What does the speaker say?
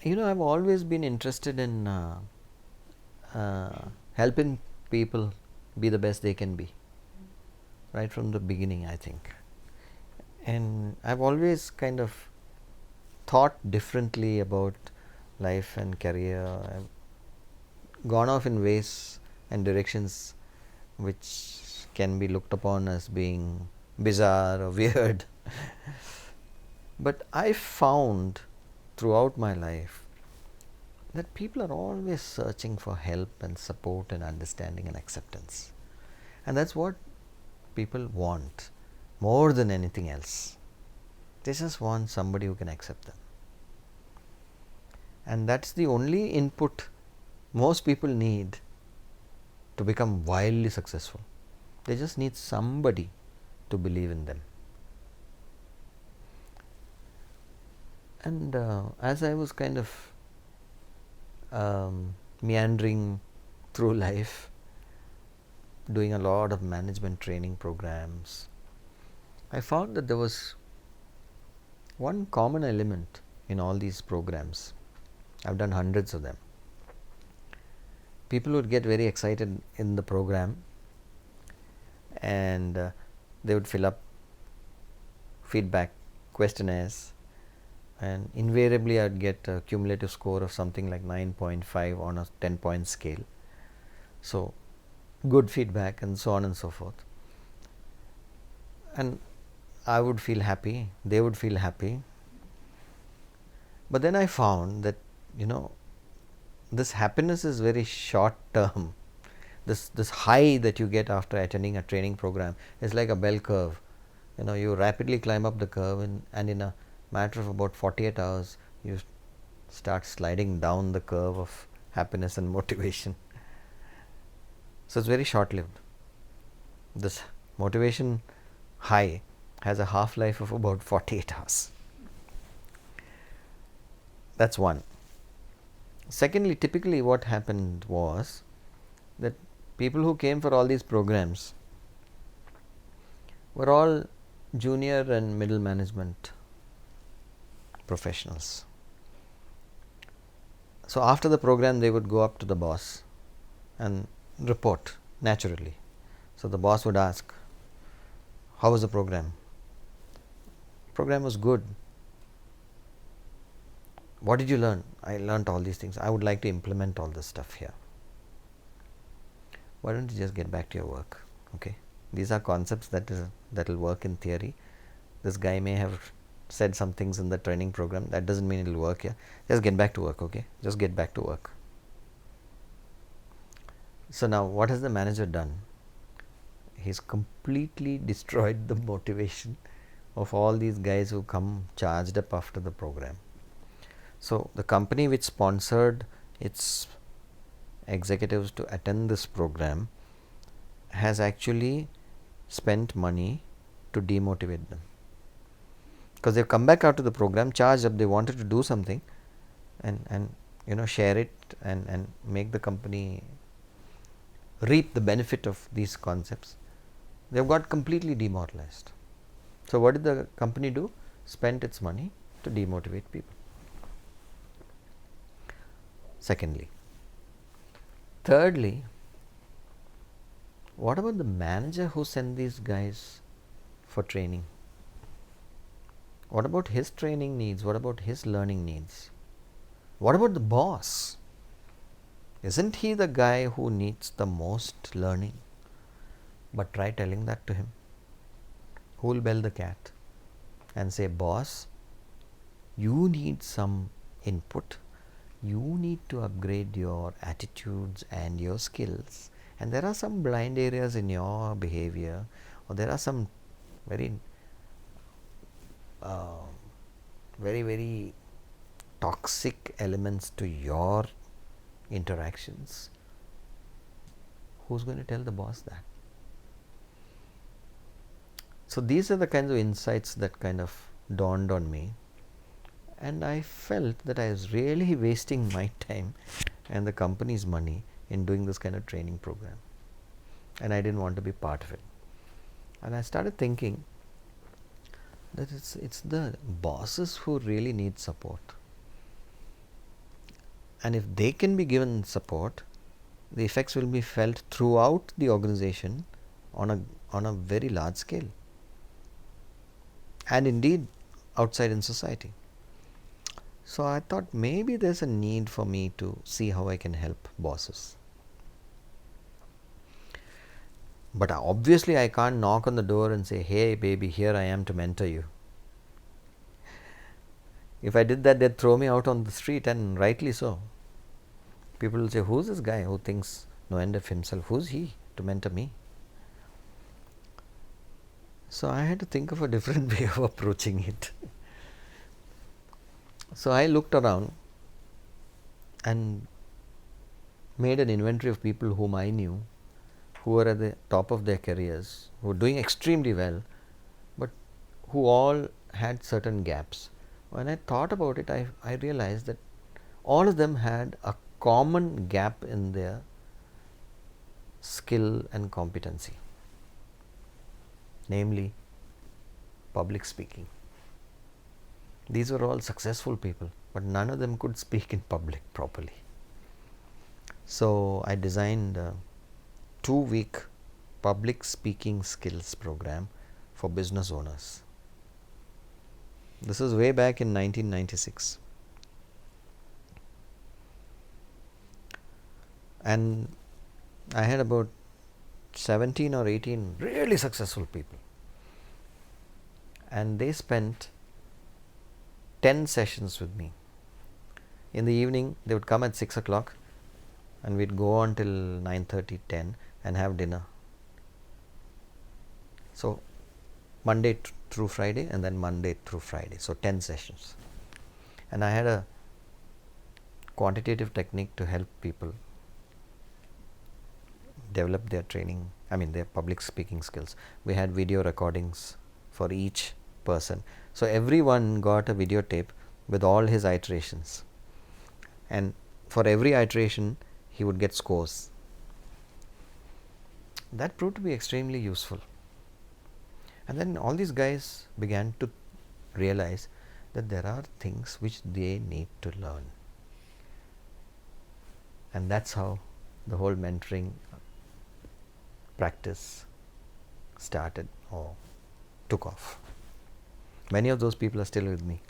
I've always been interested in helping people be the best they can be, right from the beginning, I think. And I've always kind of thought differently about life and career. I've gone off in ways and directions which can be looked upon as being bizarre or weird. But I found throughout my life that people are always searching for help and support and understanding and acceptance. And that's what people want more than anything else. They just want somebody who can accept them. And that's the only input most people need to become wildly successful. They just need somebody to believe in them. And as I was kind of meandering through life, doing a lot of management training programs, I found that there was one common element in all these programs. I've done hundreds of them. People would get very excited in the program, and they would fill up feedback questionnaires, and invariably I'd get a cumulative score of something like 9.5 on a 10-point scale. So good feedback and so on and so forth. And I would feel happy, they would feel happy. But then I found that, this happiness is very short term. This high that you get after attending a training program is like a bell curve. You rapidly climb up the curve, and in a matter of about 48 hours, you start sliding down the curve of happiness and motivation. So it's very short lived. This motivation high has a half life of about 48 hours. That's one. Secondly, typically what happened was that people who came for all these programs were all junior and middle management professionals. So after the program, they would go up to the boss and report naturally. So the boss would ask, "How was the program?" "Program was good." "What did you learn?" "I learned all these things. I would like to implement all this stuff here." "Why don't you just get back to your work?" Okay, these are concepts that will work in theory. This guy may have said some things in the training program. That doesn't mean it will work here. Just get back to work, okay? Just get back to work. So now what has the manager done? He's completely destroyed the motivation of all these guys who come charged up after the program. So the company which sponsored its executives to attend this program has actually spent money to demotivate them, because they've come back after the program charged up. They wanted to do something and share it and make the company reap the benefit of these concepts. They've got completely demoralized. So what did the company do? Spent its money to demotivate people. Secondly. Thirdly, what about the manager who sent these guys for training? What about his training needs? What about his learning needs? What about the boss? Isn't he the guy who needs the most learning? But try telling that to him. Who will bell the cat and say, "Boss, you need some input. You need to upgrade your attitudes and your skills. And there are some blind areas in your behavior, or there are some very, very toxic elements to your interactions." Who's going to tell the boss that? So these are the kinds of insights that kind of dawned on me, and I felt that I was really wasting my time and the company's money in doing this kind of training program, and I didn't want to be part of it. And I started thinking that it's the bosses who really need support. And if they can be given support, the effects will be felt throughout the organization on a very large scale, and indeed outside in society. So I thought maybe there's a need for me to see how I can help bosses. But obviously I can't knock on the door and say, hey baby, here I am to mentor you. If I did that, they'd throw me out on the street, and rightly so. People will say, who's this guy who thinks no end of himself? Who's he to mentor me? So I had to think of a different way of approaching it. So I looked around and made an inventory of people whom I knew, who were at the top of their careers, who were doing extremely well, but who all had certain gaps. When I thought about it, I realized that all of them had a common gap in their skill and competency, namely public speaking. These were all successful people, but none of them could speak in public properly. So I designed a 2-week public speaking skills program for business owners. This was way back in 1996. And I had about 17 or 18 really successful people. And they spent 10 sessions with me. In the evening, they would come at 6 o'clock and we'd go on till 9:30, 10 and have dinner. So Monday through Friday, and then Monday through Friday. So 10 sessions. And I had a quantitative technique to help people develop their their public speaking skills. We had video recordings for each person. So everyone got a videotape with all his iterations. And for every iteration, he would get scores. That proved to be extremely useful. And then all these guys began to realize that there are things which they need to learn. And that's how the whole mentoring practice started or took off. Many of those people are still with me.